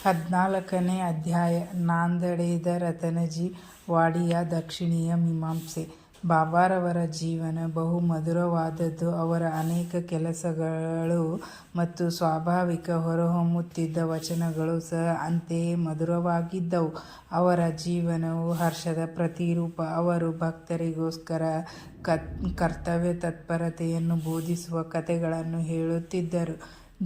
14ನೇ ಅಧ್ಯಾಯ. ನಾಂದೇಡದ ರತನಜಿ ವಾಡಿಯ ದಕ್ಷಿಣೀಯ ಮೀಮಾಂಸೆ. ಬಾಬಾರವರ ಜೀವನ ಬಹು ಮಧುರವಾದದ್ದು. ಅವರ ಅನೇಕ ಕೆಲಸಗಳು ಮತ್ತು ಸ್ವಾಭಾವಿಕ ಹೊರಹೊಮ್ಮುತ್ತಿದ್ದ ವಚನಗಳು ಸಹ ಅಂತೆಯೇ ಮಧುರವಾಗಿದ್ದವು. ಅವರ ಜೀವನವು ಹರ್ಷದ ಪ್ರತಿರೂಪ. ಅವರು ಭಕ್ತರಿಗೋಸ್ಕರ ಕರ್ತವ್ಯ ತತ್ಪರತೆಯನ್ನು ಬೋಧಿಸುವ ಕಥೆಗಳನ್ನು ಹೇಳುತ್ತಿದ್ದರು.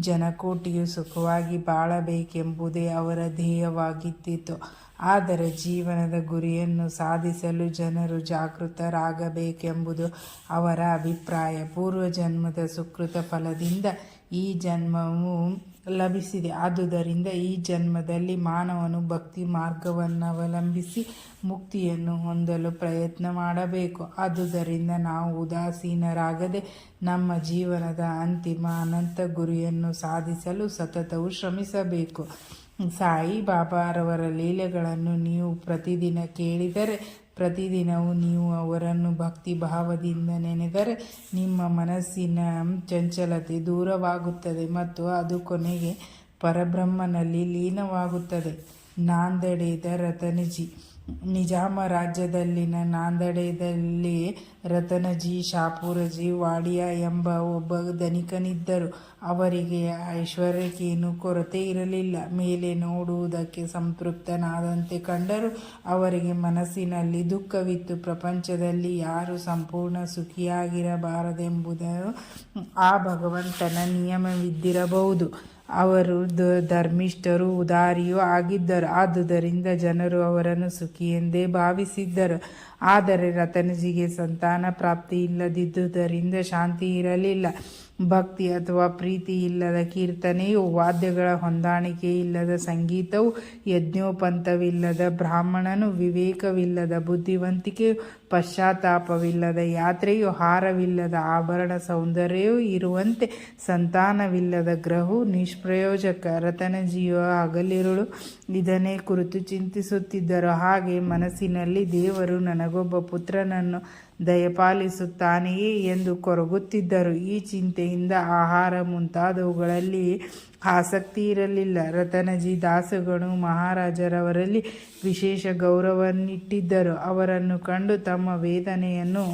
ಜನಕೋಟಿಯು ಸುಖವಾಗಿ ಬಾಳಬೇಕೆಂಬುದೇ ಅವರ ಧ್ಯೇಯವಾಗಿದ್ದಿತು. ಆದರೆ ಜೀವನದ ಗುರಿಯನ್ನು ಸಾಧಿಸಲು ಜನರು ಜಾಗೃತರಾಗಬೇಕೆಂಬುದು ಅವರ ಅಭಿಪ್ರಾಯ. ಪೂರ್ವಜನ್ಮದ ಸುಕೃತ ಫಲದಿಂದ ಈ ಜನ್ಮವು ಲಭಿಸಿದೆ. ಆದುದರಿಂದ ಈ ಜನ್ಮದಲ್ಲಿ ಮಾನವನು ಭಕ್ತಿ ಮಾರ್ಗವನ್ನವಲಂಬಿಸಿ ಮುಕ್ತಿಯನ್ನು ಹೊಂದಲು ಪ್ರಯತ್ನ ಮಾಡಬೇಕು. ಆದುದರಿಂದ ನಾವು ಉದಾಸೀನರಾಗದೆ ನಮ್ಮ ಜೀವನದ ಅಂತಿಮ ಅನಂತ ಗುರಿಯನ್ನು ಸಾಧಿಸಲು ಸತತವು ಶ್ರಮಿಸಬೇಕು. ಸಾಯಿ ಬಾಬಾರವರ ಲೀಲೆಗಳನ್ನು ನೀವು ಪ್ರತಿದಿನ ಕೇಳಿದರೆ, ಪ್ರತಿದಿನವೂ ನೀವು ಅವರನ್ನು ಭಕ್ತಿ ಭಾವದಿಂದ ನೆನೆದರೆ ನಿಮ್ಮ ಮನಸ್ಸಿನ ಚಂಚಲತೆ ದೂರವಾಗುತ್ತದೆ ಮತ್ತು ಅದು ಕೊನೆಗೆ ಪರಬ್ರಹ್ಮನಲ್ಲಿ ಲೀನವಾಗುತ್ತದೆ. ನಾಂದೇಡದ ರತನಜಿ. ನಿಜಾಮ ರಾಜ್ಯದಲ್ಲಿನ ನಾಂದೇಡದಲ್ಲಿ ರತನಜಿ ಶಾಪೂರಜಿ ವಾಡಿಯಾ ಎಂಬ ಒಬ್ಬ ಧನಿಕನಿದ್ದರು. ಅವರಿಗೆ ಐಶ್ವರ್ಯಕ್ಕೇನೂ ಕೊರತೆ ಇರಲಿಲ್ಲ. ಮೇಲೆ ನೋಡುವುದಕ್ಕೆ ಸಂತೃಪ್ತನಾದಂತೆ ಕಂಡರೂ ಅವರಿಗೆ ಮನಸ್ಸಿನಲ್ಲಿ ದುಃಖವಿತ್ತು. ಪ್ರಪಂಚದಲ್ಲಿ ಯಾರು ಸಂಪೂರ್ಣ ಸುಖಿಯಾಗಿರಬಾರದೆಂಬುದು ಆ ಭಗವಂತನ ನಿಯಮವಿದ್ದಿರಬಹುದು. ಅವರು ಧರ್ಮಿಷ್ಠರೂ ಉದಾರಿಯೂ ಆಗಿದ್ದರು. ಆದುದರಿಂದ ಜನರು ಅವರನ್ನು ಸುಖಿಯೆಂದೇ ಭಾವಿಸಿದ್ದರು. ಆದರೆ ರತನಜಿಗೆ ಸಂತಾನ ಪ್ರಾಪ್ತಿ ಇಲ್ಲದಿದ್ದುದರಿಂದ ಶಾಂತಿ ಇರಲಿಲ್ಲ. ಭಕ್ತಿ ಅಥವಾ ಪ್ರೀತಿ ಇಲ್ಲದ ಕೀರ್ತನೆಯು, ವಾದ್ಯಗಳ ಹೊಂದಾಣಿಕೆ ಇಲ್ಲದ ಸಂಗೀತವು, ಯಜ್ಞೋಪಂತವಿಲ್ಲದ ಬ್ರಾಹ್ಮಣನು, ವಿವೇಕವಿಲ್ಲದ ಬುದ್ಧಿವಂತಿಕೆಯು, ಪಶ್ಚಾತ್ತಾಪವಿಲ್ಲದ ಯಾತ್ರೆಯು, ಹಾರವಿಲ್ಲದ ಆಭರಣ ಸೌಂದರ್ಯವೂ ಇರುವಂತೆ ಸಂತಾನವಿಲ್ಲದ ಗ್ರಹವು ನಿಷ್ಪ್ರಯೋಜಕ. ರತನಜಿಯು ಹಗಲಿರುಳು ಇದನ್ನೇ ಕುರಿತು ಚಿಂತಿಸುತ್ತಿದ್ದರು. ಹಾಗೆ ಮನಸ್ಸಿನಲ್ಲಿ ದೇವರು ನನಗೊಬ್ಬ ಪುತ್ರನನ್ನು ದಯಪಾಲಿಸುತ್ತಾನೆಯೇ ಎಂದು ಕೊರಗುತ್ತಿದ್ದರು. ಈ ಚಿಂತೆಯಿಂದ ಆಹಾರ ಮುಂತಾದವುಗಳಲ್ಲಿ ಆಸಕ್ತಿ ಇರಲಿಲ್ಲ. ರತನಜಿ ದಾಸಗಣು ಮಹಾರಾಜರವರಲ್ಲಿ ವಿಶೇಷ ಗೌರವವನ್ನಿಟ್ಟಿದ್ದರು. ಅವರನ್ನು ಕಂಡು ತಮ್ಮ ವೇದನೆಯನ್ನು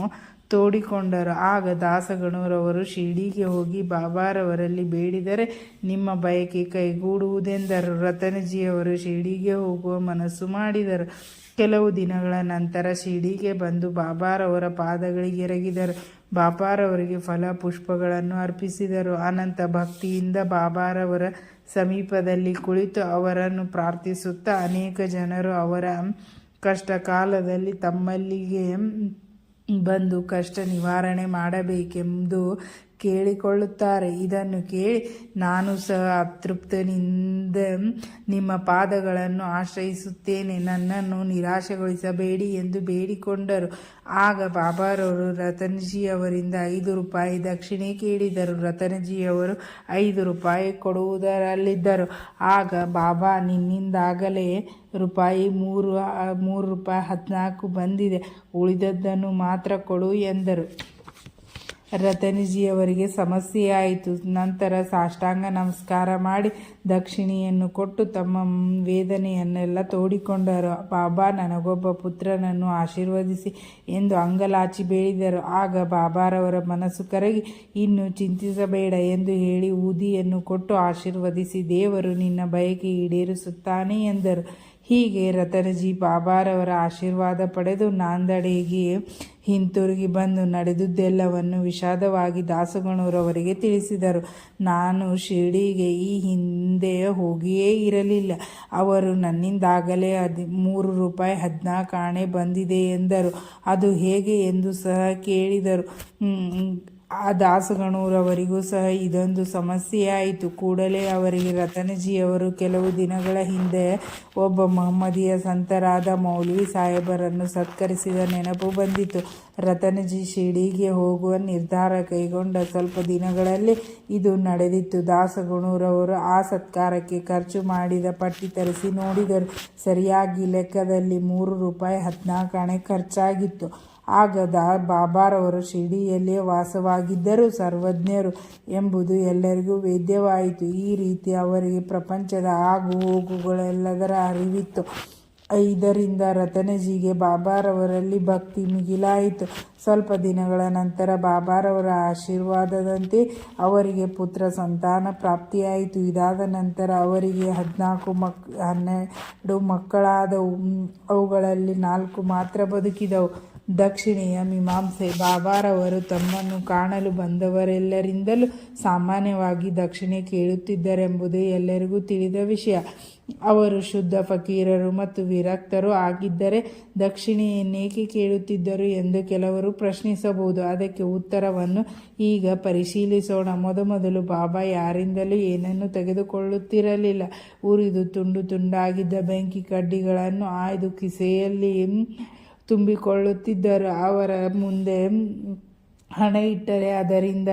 ತೋಡಿಕೊಂಡರು. ಆಗ ದಾಸಗಣುರವರು ಶಿರ್ಡಿಗೆ ಹೋಗಿ ಬಾಬಾರವರಲ್ಲಿ ಬೇಡಿದರೆ ನಿಮ್ಮ ಬಯಕೆ ಕೈಗೂಡುವುದೆಂದರು. ರತನಜಿಯವರು ಶಿರ್ಡಿಗೆ ಹೋಗುವ ಮನಸ್ಸು ಮಾಡಿದರು. ಕೆಲವು ದಿನಗಳ ನಂತರ ಶಿರ್ಡಿಗೆ ಬಂದು ಬಾಬಾರವರ ಪಾದಗಳಿಗೆರಗಿದರು. ಬಾಬಾರವರಿಗೆ ಫಲ ಪುಷ್ಪಗಳನ್ನು ಅರ್ಪಿಸಿದರು. ಅನಂತ ಭಕ್ತಿಯಿಂದ ಬಾಬಾರವರ ಸಮೀಪದಲ್ಲಿ ಕುಳಿತು ಅವರನ್ನು ಪ್ರಾರ್ಥಿಸುತ್ತಾ, ಅನೇಕ ಜನರು ಅವರ ಕಷ್ಟ ಕಾಲದಲ್ಲಿ ತಮ್ಮಲ್ಲಿಗೆ ಬಂದು ಕಷ್ಟ ನಿವಾರಣೆ ಮಾಡಬೇಕೆಂದು ಕೇಳಿಕೊಳ್ಳುತ್ತಾರೆ. ಇದನ್ನು ಕೇಳಿ ನಾನು ಸಹ ಅತೃಪ್ತನಿಂದ ನಿಮ್ಮ ಪಾದಗಳನ್ನು ಆಶ್ರಯಿಸುತ್ತೇನೆ, ನನ್ನನ್ನು ನಿರಾಶೆಗೊಳಿಸಬೇಡಿ ಎಂದು ಬೇಡಿಕೊಂಡರು. ಆಗ ಬಾಬಾರವರು ರತನಜಿಯವರಿಂದ 5 ರೂಪಾಯಿ ದಕ್ಷಿಣೆ ಕೇಳಿದರು. ರತನಜಿಯವರು 5 ರೂಪಾಯಿ ಕೊಡುವುದರಲ್ಲಿದ್ದರು. ಆಗ ಬಾಬಾ, ನಿನ್ನಿಂದಾಗಲೇ ರೂಪಾಯಿ 3.14 ಬಂದಿದೆ, ಉಳಿದದ್ದನ್ನು ಮಾತ್ರ ಕೊಡು ಎಂದರು. ರತನಜಿಯವರಿಗೆ ಸಮಸ್ಯೆಯಾಯಿತು. ನಂತರ ಸಾಷ್ಟಾಂಗ ನಮಸ್ಕಾರ ಮಾಡಿ ದಕ್ಷಿಣೆಯನ್ನು ಕೊಟ್ಟು ತಮ್ಮ ವೇದನೆಯನ್ನೆಲ್ಲ ತೋಡಿಕೊಂಡರು. ಬಾಬಾ, ನನಗೊಬ್ಬ ಪುತ್ರನನ್ನು ಆಶೀರ್ವದಿಸಿ ಎಂದು ಅಂಗಲಾಚಿ ಬೇಡಿದರು. ಆಗ ಬಾಬಾರವರ ಮನಸ್ಸು ಕರಗಿ, ಇನ್ನು ಚಿಂತಿಸಬೇಡ ಎಂದು ಹೇಳಿ ಊದಿಯನ್ನು ಕೊಟ್ಟು ಆಶೀರ್ವದಿಸಿ, ದೇವರು ನಿನ್ನ ಬಯಕೆ ಈಡೇರಿಸುತ್ತಾನೆ ಎಂದರು. ಹೀಗೆ ರತನಜಿ ಬಾಬಾರವರ ಆಶೀರ್ವಾದ ಪಡೆದು ನಾಂದೇಡಿಗೆ ಹಿಂತಿರುಗಿ ಬಂದು ನಡೆದುದೆಲ್ಲವನ್ನು ವಿಷಾದವಾಗಿ ದಾಸಗಣುರವರಿಗೆ ತಿಳಿಸಿದರು. ನಾನು ಶಿರ್ಡಿಗೆ ಈ ಹಿಂದೆ ಹೋಗಿಯೇ ಇರಲಿಲ್ಲ. ಅವರು ನನ್ನಿಂದಾಗಲೇ 3.14 ಆಣೆ ಬಂದಿದೆ ಎಂದರು. ಅದು ಹೇಗೆ ಎಂದು ಸಹ ಕೇಳಿದರು. ಆ ದಾಸಗಣುರವರಿಗೂ ಸಹ ಇದೊಂದು ಸಮಸ್ಯೆಯಾಯಿತು. ಕೂಡಲೇ ಅವರಿಗೆ ರತನಜಿಯವರು ಕೆಲವು ದಿನಗಳ ಹಿಂದೆ ಒಬ್ಬ ಮಹಮ್ಮದೀಯ ಸಂತರಾದ ಮೌಲ್ವಿ ಸಾಹೇಬರನ್ನು ಸತ್ಕರಿಸಿದ ನೆನಪು ಬಂದಿತು. ರತನಜಿ ಶಿರ್ಡಿಗೆ ಹೋಗುವ ನಿರ್ಧಾರ ಕೈಗೊಂಡ ಸ್ವಲ್ಪ ದಿನಗಳಲ್ಲೇ ಇದು ನಡೆದಿತ್ತು. ದಾಸಗಣುರವರು ಆ ಸತ್ಕಾರಕ್ಕೆ ಖರ್ಚು ಮಾಡಿದ ಪಟ್ಟಿ ತರಿಸಿ ನೋಡಿದರು. ಸರಿಯಾಗಿ ಲೆಕ್ಕದಲ್ಲಿ 3.14 ಆಣೆ ಖರ್ಚಾಗಿತ್ತು. ಆಗ ಬಾಬಾರವರು ಶಿರ್ಡಿಯಲ್ಲೇ ವಾಸವಾಗಿದ್ದರು, ಸರ್ವಜ್ಞರು ಎಂಬುದು ಎಲ್ಲರಿಗೂ ವೇದ್ಯವಾಯಿತು. ಈ ರೀತಿ ಅವರಿಗೆ ಪ್ರಪಂಚದ ಆಗು ಹೋಗುಗಳೆಲ್ಲದರ ಅರಿವಿತ್ತು. ಇದರಿಂದ ರತನಜಿಗೆ ಬಾಬಾರವರಲ್ಲಿ ಭಕ್ತಿ ಮಿಗಿಲಾಯಿತು. ಸ್ವಲ್ಪ ದಿನಗಳ ನಂತರ ಬಾಬಾರವರ ಆಶೀರ್ವಾದದಂತೆ ಅವರಿಗೆ ಪುತ್ರ ಸಂತಾನ ಪ್ರಾಪ್ತಿಯಾಯಿತು. ಇದಾದ ನಂತರ ಅವರಿಗೆ 12 ಮಕ್ಕಳಾದವು. ಅವುಗಳಲ್ಲಿ 4 ಮಾತ್ರ ಬದುಕಿದವು. ದಕ್ಷಿಣೆಯ ಮೀಮಾಂಸೆ. ಬಾಬಾರವರು ತಮ್ಮನ್ನು ಕಾಣಲು ಬಂದವರೆಲ್ಲರಿಂದಲೂ ಸಾಮಾನ್ಯವಾಗಿ ದಕ್ಷಿಣೆ ಕೇಳುತ್ತಿದ್ದರೆಂಬುದು ಎಲ್ಲರಿಗೂ ತಿಳಿದ ವಿಷಯ. ಅವರು ಶುದ್ಧ ಫಕೀರರು ಮತ್ತು ವಿರಕ್ತರು ಆಗಿದ್ದರೆ ದಕ್ಷಿಣೆಯನ್ನೇಕೆ ಕೇಳುತ್ತಿದ್ದರು ಎಂದು ಕೆಲವರು ಪ್ರಶ್ನಿಸಬಹುದು. ಅದಕ್ಕೆ ಉತ್ತರವನ್ನು ಈಗ ಪರಿಶೀಲಿಸೋಣ. ಮೊದಮೊದಲು ಬಾಬಾ ಯಾರಿಂದಲೂ ಏನನ್ನೂ ತೆಗೆದುಕೊಳ್ಳುತ್ತಿರಲಿಲ್ಲ. ಉರಿದು ತುಂಡು ತುಂಡಾಗಿದ್ದ ಬೆಂಕಿ ಕಡ್ಡಿಗಳನ್ನು ಆಯ್ದು ಕಿಸೆಯಲ್ಲಿ ತುಂಬಿಕೊಳ್ಳುತ್ತಿದ್ದರು. ಅವರ ಮುಂದೆ ಹಣ ಇಟ್ಟರೆ ಅದರಿಂದ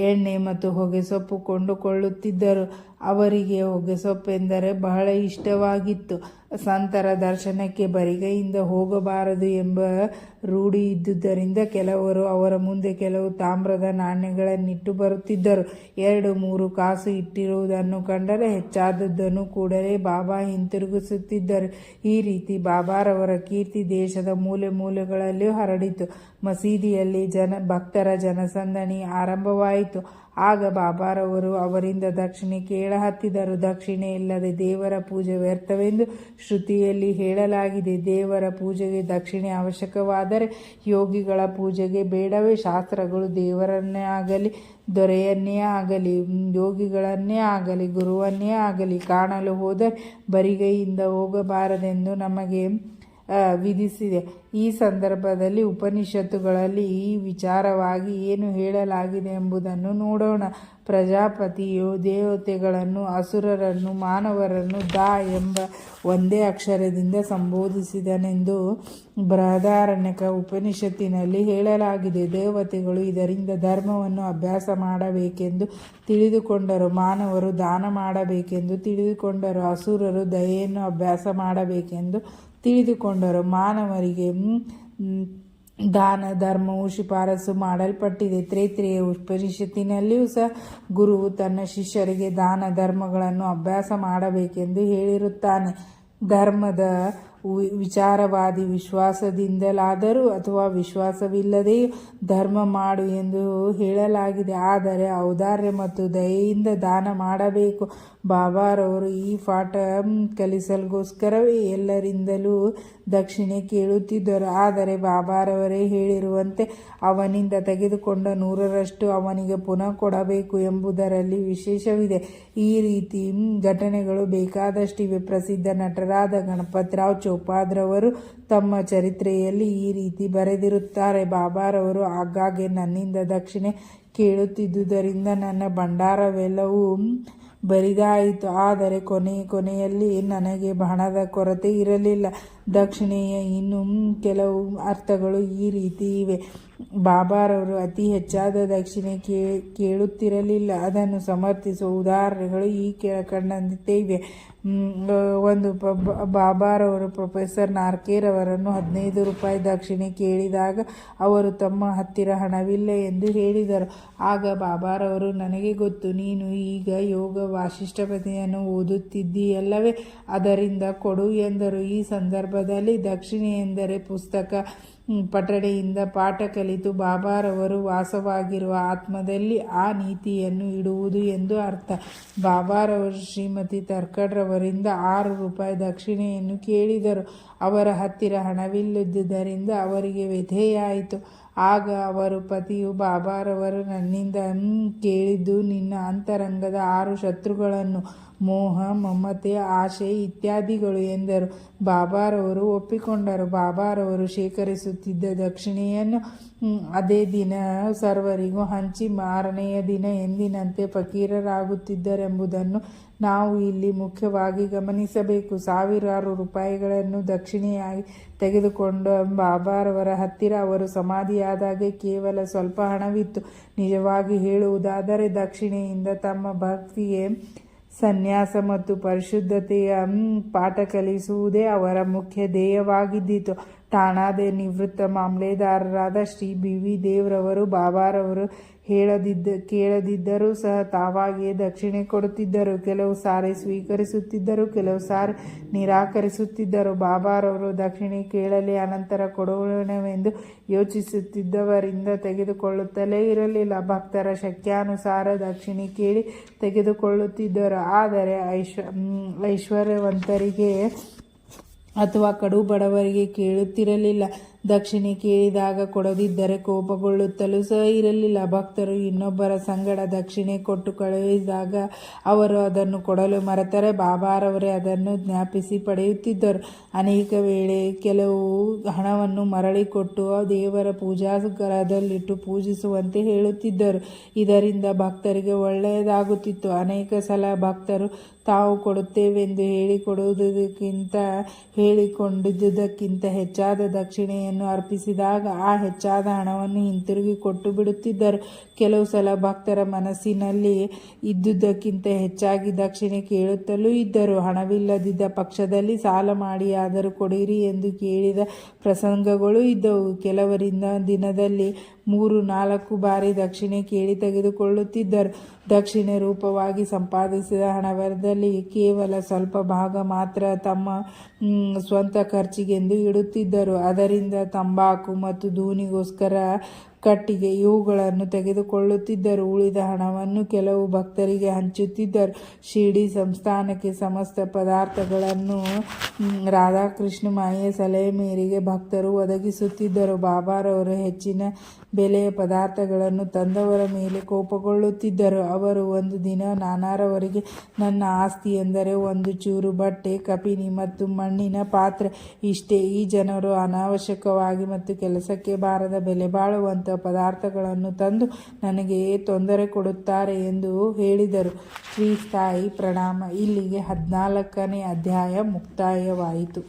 ಎಣ್ಣೆ ಮತ್ತು ಹೊಗೆಸೊಪ್ಪು ಕೊಂಡುಕೊಳ್ಳುತ್ತಿದ್ದರು. ಅವರಿಗೆ ಹೊಗೆಸೊಪ್ಪೆಂದರೆ ಬಹಳ ಇಷ್ಟವಾಗಿತ್ತು. ಸಂತರ ದರ್ಶನಕ್ಕೆ ಬರಿಗೈಯಿಂದ ಹೋಗಬಾರದು ಎಂಬ ರೂಢಿ ಇದ್ದುದರಿಂದ ಕೆಲವರು ಅವರ ಮುಂದೆ ಕೆಲವು ತಾಮ್ರದ ನಾಣ್ಯಗಳನ್ನಿಟ್ಟು ಬರುತ್ತಿದ್ದರು. 2-3 ಕಾಸು ಇಟ್ಟಿರುವುದನ್ನು ಕಂಡರೆ ಹೆಚ್ಚಾದದ್ದನ್ನು ಕೂಡಲೇ ಬಾಬಾ ಹಿಂತಿರುಗಿಸುತ್ತಿದ್ದರು. ಈ ರೀತಿ ಬಾಬಾರವರ ಕೀರ್ತಿ ದೇಶದ ಮೂಲೆ ಮೂಲೆಗಳಲ್ಲಿಯೂ ಹರಡಿತು. ಮಸೀದಿಯಲ್ಲಿ ಭಕ್ತರ ಜನಸಂದಣಿ ಆರಂಭವಾಯಿತು. ಆಗ ಬಾಬಾರವರು ಅವರಿಂದ ದಕ್ಷಿಣೆ ಕೇಳಹತ್ತಿದರು. ದಕ್ಷಿಣೆ ಇಲ್ಲದೆ ದೇವರ ಪೂಜೆ ವ್ಯರ್ಥವೆಂದು ಶ್ರುತಿಯಲ್ಲಿ ಹೇಳಲಾಗಿದೆ. ದೇವರ ಪೂಜೆಗೆ ದಕ್ಷಿಣೆ ಅವಶ್ಯಕವಾದರೆ ಯೋಗಿಗಳ ಪೂಜೆಗೆ ಬೇಡವೇ? ಶಾಸ್ತ್ರಗಳು ದೇವರನ್ನೇ ಆಗಲಿ, ದೊರೆಯನ್ನೇ ಆಗಲಿ, ಯೋಗಿಗಳನ್ನೇ ಆಗಲಿ, ಗುರುವನ್ನೇ ಆಗಲಿ ಕಾಣಲು ಹೋದರೆ ಬರಿಗೈಯಿಂದ ಹೋಗಬಾರದೆಂದು ನಮಗೆ ವಿಧಿಸಿದೆ. ಈ ಸಂದರ್ಭದಲ್ಲಿ ಉಪನಿಷತ್ತುಗಳಲ್ಲಿ ಈ ವಿಚಾರವಾಗಿ ಏನು ಹೇಳಲಾಗಿದೆ ಎಂಬುದನ್ನು ನೋಡೋಣ. ಪ್ರಜಾಪತಿಯು ದೇವತೆಗಳನ್ನು, ಅಸುರರನ್ನು, ಮಾನವರನ್ನು ಎಂಬ ಒಂದೇ ಅಕ್ಷರದಿಂದ ಸಂಬೋಧಿಸಿದನೆಂದು ಬೃಹದಾರಣ್ಯಕ ಉಪನಿಷತ್ತಿನಲ್ಲಿ ಹೇಳಲಾಗಿದೆ. ದೇವತೆಗಳು ಇದರಿಂದ ಧರ್ಮವನ್ನು ಅಭ್ಯಾಸ ಮಾಡಬೇಕೆಂದು ತಿಳಿದುಕೊಂಡರು. ಮಾನವರು ದಾನ ಮಾಡಬೇಕೆಂದು ತಿಳಿದುಕೊಂಡರು. ಅಸುರರು ದಯೆಯನ್ನು ಅಭ್ಯಾಸ ಮಾಡಬೇಕೆಂದು ತಿಳಿದುಕೊಂಡರು. ಮಾನವರಿಗೆ ದಾನ ಧರ್ಮವು ಶಿಫಾರಸು ಮಾಡಲ್ಪಟ್ಟಿದೆ. ತ್ರೇತ್ರೆಯ ಉಪನಿಷತ್ತಿನಲ್ಲಿಯೂ ಸಹ ಗುರುವು ತನ್ನ ಶಿಷ್ಯರಿಗೆ ದಾನ ಧರ್ಮಗಳನ್ನು ಅಭ್ಯಾಸ ಮಾಡಬೇಕೆಂದು ಹೇಳಿರುತ್ತಾನೆ. ಧರ್ಮದ ವಿಚಾರವಾದಿ ವಿಶ್ವಾಸದಿಂದಲಾದರೂ ಅಥವಾ ವಿಶ್ವಾಸವಿಲ್ಲದೆಯೂ ಧರ್ಮ ಮಾಡು ಎಂದು ಹೇಳಲಾಗಿದೆ. ಆದರೆ ಔದಾರ್ಯ ಮತ್ತು ದಯೆಯಿಂದ ದಾನ ಮಾಡಬೇಕು. ಬಾಬಾರವರು ಈ ಪಾಠ ಕಲಿಸಲ್ಗೋಸ್ಕರವೇ ಎಲ್ಲರಿಂದಲೂ ದಕ್ಷಿಣೆ ಕೇಳುತ್ತಿದ್ದರು. ಆದರೆ ಬಾಬಾರವರೇ ಹೇಳಿರುವಂತೆ ಅವನಿಂದ ತೆಗೆದುಕೊಂಡ 100ರಷ್ಟು ಅವನಿಗೆ ಪುನಃ ಕೊಡಬೇಕು ಎಂಬುದರಲ್ಲಿ ವಿಶೇಷವಿದೆ. ಈ ರೀತಿ ಘಟನೆಗಳು ಬೇಕಾದಷ್ಟಿವೆ. ಪ್ರಸಿದ್ಧ ನಟರಾದ ಗಣಪತರಾವ್ ಚೋಪಾದ್ರವರು ತಮ್ಮ ಚರಿತ್ರೆಯಲ್ಲಿ ಈ ರೀತಿ ಬರೆದಿರುತ್ತಾರೆ. ಬಾಬಾರವರು ಆಗಾಗ್ಗೆ ನನ್ನಿಂದ ದಕ್ಷಿಣೆ ಕೇಳುತ್ತಿದ್ದುದರಿಂದ ನನ್ನ ಭಂಡಾರವೆಲ್ಲವೂ ಬರಿದಾಯಿತು. ಆದರೆ ಕೊನೆಯಲ್ಲಿ ನನಗೆ ಹಣದ ಕೊರತೆ ಇರಲಿಲ್ಲ. ದಕ್ಷಿಣೆಯ ಇನ್ನು ಕೆಲವು ಅರ್ಥಗಳು ಈ ರೀತಿ ಇವೆ. ಬಾಬಾರವರು ಅತಿ ಹೆಚ್ಚಾದ ದಕ್ಷಿಣೆ ಕೇಳುತ್ತಿರಲಿಲ್ಲ. ಅದನ್ನು ಸಮರ್ಥಿಸುವ ಉದಾಹರಣೆಗಳು ಈ ಕೆಳಕಂಡಂತೆ ಇವೆ. ಒಂದು ಬಾಬಾರವರು ಪ್ರೊಫೆಸರ್ ನಾರ್ಕೆರವರನ್ನು 15 ರೂಪಾಯಿ ದಕ್ಷಿಣೆ ಕೇಳಿದಾಗ ಅವರು ತಮ್ಮ ಹತ್ತಿರ ಹಣವಿಲ್ಲ ಎಂದು ಹೇಳಿದರು. ಆಗ ಬಾಬಾರವರು, ನನಗೆ ಗೊತ್ತು, ನೀನು ಈಗ ಯೋಗ ವಾಸಿಷ್ಠಪತಿಯನ್ನು ಓದುತ್ತಿದ್ದೀಯಲ್ಲವೇ, ಅದರಿಂದ ಕೊಡು ಎಂದರು. ಈ ಸಂದರ್ಭದಲ್ಲಿ ದಕ್ಷಿಣೆ ಎಂದರೆ ಪುಸ್ತಕ ಪಠಣೆಯಿಂದ ಪಾಠ ಕಲಿತು ಬಾಬಾರವರು ವಾಸವಾಗಿರುವ ಆತ್ಮದಲ್ಲಿ ಆ ನೀತಿಯನ್ನು ಇಡುವುದು ಎಂದು ಅರ್ಥ. ಬಾಬಾರವರು ಶ್ರೀಮತಿ ತರ್ಕಡ್ರವರಿಂದ 6 ರೂಪಾಯಿ ದಕ್ಷಿಣೆಯನ್ನು ಕೇಳಿದರು. ಅವರ ಹತ್ತಿರ ಹಣವಿಲ್ಲದಿದ್ದರಿಂದ ಅವರಿಗೆ ವ್ಯಥೆಯಾಯಿತು. ಆಗ ಅವರ ಪತಿಯು, ಬಾಬಾರವರು ನನ್ನಿಂದ ಕೇಳಿದ್ದು ನಿನ್ನ ಅಂತರಂಗದ 6 ಶತ್ರುಗಳನ್ನು, ಮೋಹ, ಮಮತೆ, ಆಶೆ ಇತ್ಯಾದಿಗಳು ಎಂದರು. ಬಾಬಾರವರು ಒಪ್ಪಿಕೊಂಡರು. ಬಾಬಾರವರು ಶೇಖರಿಸುತ್ತಿದ್ದ ದಕ್ಷಿಣೆಯನ್ನು ಅದೇ ದಿನ ಸರ್ವರಿಗೂ ಹಂಚಿ ಮಾರನೆಯ ದಿನ ಎಂದಿನಂತೆ ಫಕೀರರಾಗುತ್ತಿದ್ದರೆಂಬುದನ್ನು ನಾವು ಇಲ್ಲಿ ಮುಖ್ಯವಾಗಿ ಗಮನಿಸಬೇಕು. ಸಾವಿರಾರು ರೂಪಾಯಿಗಳನ್ನು ದಕ್ಷಿಣೆಯಾಗಿ ತೆಗೆದುಕೊಂಡ ಬಾಬಾರವರ ಹತ್ತಿರ ಅವರು ಸಮಾಧಿಯಾದಾಗ ಕೇವಲ ಸ್ವಲ್ಪ ಹಣವಿತ್ತು. ನಿಜವಾಗಿ ಹೇಳುವುದಾದರೆ ದಕ್ಷಿಣೆಯಿಂದ ತಮ್ಮ ಭಕ್ತಿಗೆ ಸನ್ಯಾಸ ಮತ್ತು ಪರಿಶುದ್ಧತೆಯ ಪಾಠ ಕಲಿಸುವುದೇ ಅವರ ಮುಖ್ಯ ಧ್ಯೇಯವಾಗಿದ್ದಿತು. ತಾನಾದೇ ನಿವೃತ್ತ ಮಾಮಲೆದಾರರಾದ ಶ್ರೀ ಬಿ ವಿ ದೇವ್ರವರು ಬಾಬಾರವರು ಕೇಳದಿದ್ದರೂ ಸಹ ತಾವಾಗಿಯೇ ದಕ್ಷಿಣೆ ಕೊಡುತ್ತಿದ್ದರು. ಕೆಲವು ಸಾರಿ ಸ್ವೀಕರಿಸುತ್ತಿದ್ದರು, ಕೆಲವು ಸಾರಿ ನಿರಾಕರಿಸುತ್ತಿದ್ದರು. ಬಾಬಾರವರು ದಕ್ಷಿಣೆ ಕೇಳಲಿ ಅನಂತರ ಕೊಡೋಣವೆಂದು ಯೋಚಿಸುತ್ತಿದ್ದವರಿಂದ ತೆಗೆದುಕೊಳ್ಳುತ್ತಲೇ ಇರಲಿಲ್ಲ. ಭಕ್ತರ ಶಕ್ಯಾನುಸಾರ ದಕ್ಷಿಣೆ ಕೇಳಿ ತೆಗೆದುಕೊಳ್ಳುತ್ತಿದ್ದರು. ಆದರೆ ಐಶ್ವರ್ಯವಂತರಿಗೆ ಅಥವಾ ಕಡು ಬಡವರಿಗೆ ಕೇಳುತ್ತಿರಲಿಲ್ಲ. ದಕ್ಷಿಣೆ ಕೇಳಿದಾಗ ಕೊಡದಿದ್ದರೆ ಕೋಪಗೊಳ್ಳುತ್ತಲೂ ಸಹ ಇರಲಿಲ್ಲ. ಭಕ್ತರು ಇನ್ನೊಬ್ಬರ ಸಂಗಡ ದಕ್ಷಿಣೆ ಕೊಟ್ಟು ಕಳುಹಿಸಿದಾಗ ಅವರು ಅದನ್ನು ಕೊಡಲು ಮರೆತರೆ ಬಾಬಾರವರೇ ಅದನ್ನು ಜ್ಞಾಪಿಸಿ ಪಡೆಯುತ್ತಿದ್ದರು. ಅನೇಕ ವೇಳೆ ಕೆಲವು ಹಣವನ್ನು ಮರಳಿ ಕೊಟ್ಟು ದೇವರ ಪೂಜಾಗೃಹದಲ್ಲಿಟ್ಟು ಪೂಜಿಸುವಂತೆ ಹೇಳುತ್ತಿದ್ದರು. ಇದರಿಂದ ಭಕ್ತರಿಗೆ ಒಳ್ಳೆಯದಾಗುತ್ತಿತ್ತು. ಅನೇಕ ಸಲ ಭಕ್ತರು ತಾವು ಕೊಡುತ್ತೇವೆಂದು ಹೇಳಿಕೊಂಡಿದ್ದುದಕ್ಕಿಂತ ಹೆಚ್ಚಾದ ದಕ್ಷಿಣೆಯನ್ನು ಅರ್ಪಿಸಿದಾಗ ಆ ಹೆಚ್ಚಾದ ಹಣವನ್ನು ಹಿಂತಿರುಗಿ ಕೊಟ್ಟು ಬಿಡುತ್ತಿದ್ದರು. ಕೆಲವು ಸಲ ಭಕ್ತರ ಮನಸ್ಸಿನಲ್ಲಿ ಇದ್ದುದಕ್ಕಿಂತ ಹೆಚ್ಚಾಗಿ ದಕ್ಷಿಣೆ ಕೇಳುತ್ತಲೂ ಇದ್ದರು. ಹಣವಿಲ್ಲದಿದ್ದ ಪಕ್ಷದಲ್ಲಿ ಸಾಲ ಮಾಡಿಯಾದರೂ ಕೊಡಿರಿ ಎಂದು ಕೇಳಿದ ಪ್ರಸಂಗಗಳೂ ಇದ್ದವು. ಕೆಲವರಿಂದ ದಿನದಲ್ಲಿ 3-4 ಬಾರಿ ದಕ್ಷಿಣೆ ಕೇಳಿ ತೆಗೆದುಕೊಳ್ಳುತ್ತಿದ್ದರು. ದಕ್ಷಿಣೆ ರೂಪವಾಗಿ ಸಂಪಾದಿಸಿದ ಹಣದಲ್ಲಿ ಕೇವಲ ಸ್ವಲ್ಪ ಭಾಗ ಮಾತ್ರ ತಮ್ಮ ಸ್ವಂತ ಖರ್ಚಿಗೆಂದು ಇಡುತ್ತಿದ್ದರು. ಅದರಿಂದ ತಂಬಾಕು ಮತ್ತು ಧೂನಿಗೋಸ್ಕರ ಕಟ್ಟಿಗೆ ಇವುಗಳನ್ನು ತೆಗೆದುಕೊಳ್ಳುತ್ತಿದ್ದರು. ಉಳಿದ ಹಣವನ್ನು ಕೆಲವು ಭಕ್ತರಿಗೆ ಹಂಚುತ್ತಿದ್ದರು. ಶಿರ್ಡಿ ಸಂಸ್ಥಾನಕ್ಕೆ ಸಮಸ್ತ ಪದಾರ್ಥಗಳನ್ನು ರಾಧಾಕೃಷ್ಣ ಮಾಯಿಯ ಸಲಹೆ ಮೇರೆಗೆ ಭಕ್ತರು ಒದಗಿಸುತ್ತಿದ್ದರು. ಬಾಬಾರವರು ಹೆಚ್ಚಿನ ಬೆಲೆಯ ಪದಾರ್ಥಗಳನ್ನು ತಂದವರ ಮೇಲೆ ಕೋಪಗೊಳ್ಳುತ್ತಿದ್ದರು. ಅವರು ಒಂದು ದಿನ ನಾನಾರವರಿಗೆ, ನನ್ನ ಆಸ್ತಿ ಎಂದರೆ ಒಂದು ಚೂರು ಬಟ್ಟೆ, ಕಪಿನಿ ಮತ್ತು ಮಣ್ಣಿನ ಪಾತ್ರೆ ಇಷ್ಟೇ. ಈ ಜನರು ಅನಾವಶ್ಯಕವಾಗಿ ಮತ್ತು ಕೆಲಸಕ್ಕೆ ಬಾರದ ಬೆಲೆ ಬಾಳುವಂಥ ಪದಾರ್ಥಗಳನ್ನು ತಂದು ನನಗೆ ತೊಂದರೆ ಕೊಡುತ್ತಾರೆ ಎಂದು ಹೇಳಿದರು. ಶ್ರೀ ಸಾಯಿ ಪ್ರಣಾಮ. ಇಲ್ಲಿಗೆ 14ನೇ ಅಧ್ಯಾಯ ಮುಕ್ತಾಯವಾಯಿತು.